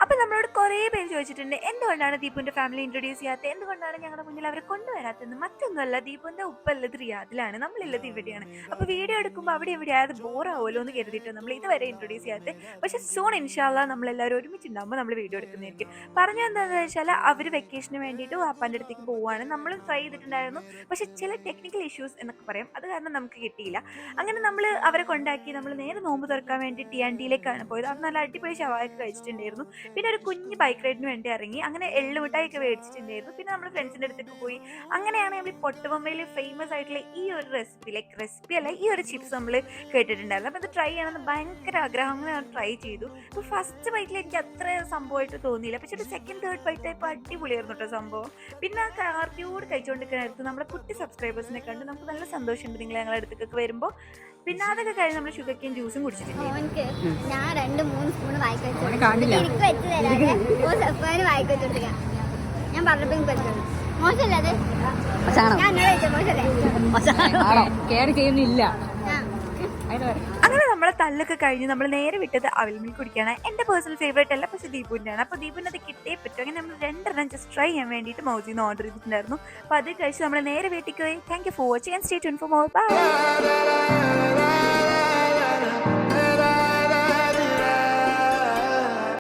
അപ്പം നമ്മളോട് കുറേ പേര് ചോദിച്ചിട്ടുണ്ട് എന്തുകൊണ്ടാണ് ദീപുവിൻ്റെ ഫാമിലി ഇൻട്രൊഡ്യൂസ് ചെയ്യാത്തത്, എന്തുകൊണ്ടാണ് ഞങ്ങളുടെ മുന്നിൽ അവരെ കൊണ്ടുവരാത്തത്. മറ്റൊന്നുമല്ല, ദീപുവിൻ്റെ ഉപ്പുള്ളത് റിയാദിലാണ്, നമ്മളുള്ളത് ഇവിടെയാണ്. അപ്പോൾ വീഡിയോ എടുക്കുമ്പോൾ അവിടെ ഇവിടെ ആയത് ബോറാവുമല്ലോ എന്ന് കരുതിയിട്ട് നമ്മൾ ഇതുവരെ ഇൻട്രൊഡ്യൂസ് ചെയ്യാത്തത്. പക്ഷേ സൂൺ ഇൻഷാല്ലാ നമ്മളെല്ലാവരും ഒരുമിച്ചുണ്ടാകുമ്പോൾ നമ്മൾ വീഡിയോ എടുക്കുന്നതായിരിക്കും. പറഞ്ഞു എന്താണെന്ന് വെച്ചാൽ അവർ വെക്കേഷന് വേണ്ടിയിട്ട് വാപ്പാൻ്റെ അടുത്തേക്ക് പോവുകയാണ്. നമ്മളും ട്രൈ ചെയ്തിട്ടുണ്ടായിരുന്നു, പക്ഷേ ചില ടെക്നിക്കൽ ഇഷ്യൂസ് എന്നൊക്കെ പറയാം, അത് കാരണം നമുക്ക് കിട്ടിയില്ല. അങ്ങനെ നമ്മൾ അവരെ കൊണ്ടാക്കി നമ്മൾ നേരെ നോമ്പ് തുറക്കാൻ വേണ്ടി ടിയിലേക്കാണ് പോയത്. അത് നല്ല അടിപൊളി ഷവായൊക്കെ കഴിച്ചിട്ടുണ്ടായിരുന്നു. പിന്നെ ഒരു കുഞ്ഞ് ബൈക്ക് റൈഡിന് വേണ്ടി ഇറങ്ങി. അങ്ങനെ എള്ളുമിഠായിയൊക്കെ മേടിച്ചിട്ടുണ്ടായിരുന്നു. പിന്നെ നമ്മൾ ഫ്രണ്ട്സിൻ്റെ അടുത്തേക്ക് പോയി. അങ്ങനെയാണ് നമ്മൾ പൊട്ടുബൊമ്മയിൽ ഫേമസ് ആയിട്ടുള്ള ഈ ഒരു റെസിപ്പി അല്ല, ഈ ഒരു ചിപ്സ് നമ്മൾ കേട്ടിട്ടുണ്ടായിരുന്നു. അപ്പോൾ ഇത് ട്രൈ ചെയ്യണമെന്ന് ഭയങ്കര ആഗ്രഹം. അങ്ങനെ ഞാൻ ട്രൈ ചെയ്തു. അപ്പോൾ ഫസ്റ്റ് ബൈറ്റിൽ എനിക്ക് അത്ര സംഭവമായിട്ട് തോന്നിയില്ല, പക്ഷേ ഒരു സെക്കൻഡ് തേർഡ് ബൈറ്റ് ആയപ്പോൾ അടിപൊളിയായിരുന്നു കേട്ടോ സംഭവം. പിന്നെ ആ കാർത്തിയോട് കഴിച്ചുകൊണ്ടിരിക്കുന്ന നമ്മുടെ കുട്ടി സബ്സ്ക്രൈബേഴ്സിനെ കണ്ട് നമുക്ക് നല്ല സന്തോഷമുണ്ട് നിങ്ങൾ ഞങ്ങളുടെ അടുത്തേക്കൊക്കെ വരുമ്പോൾ. പിന്നെ അതൊക്കെ കഴിഞ്ഞ് നമ്മൾ ഷുഗർ കെയിൻ ജ്യൂസും കുടിച്ചിട്ടുണ്ട്. ഞാൻ 2-3 സ്പൂൺ വായിക്ക് വെച്ച് ഞാൻ പറഞ്ഞപ്പോ മോശമല്ലേ അത്? കെയർ ചെയ്യുന്നില്ല. അങ്ങനെ നമ്മളെ തല്ലൊക്കെ കഴിഞ്ഞ് നമ്മൾ നേരെ വിട്ടത് അവിൽ മിൽക്ക് കുടിക്കുകയാണ്. എൻ്റെ പേഴ്സണൽ ഫേവറേറ്റ് അല്ല, പക്ഷേ ദീപുവിൻ്റെ ആണ്. അപ്പോൾ ദീപുവിൻ്റെ അത് കിട്ടേ പറ്റും. അങ്ങനെ നമ്മൾ 2 ജസ്റ്റ് ട്രൈ ചെയ്യാൻ വേണ്ടിയിട്ട് മൗജിന്ന് ഓർഡർ ചെയ്തിട്ടുണ്ടായിരുന്നു. അപ്പോൾ അത് കഴിച്ച് നമ്മൾ നേരെ വീട്ടിൽ പോയി. Thank you for watching and stay tune for more. By.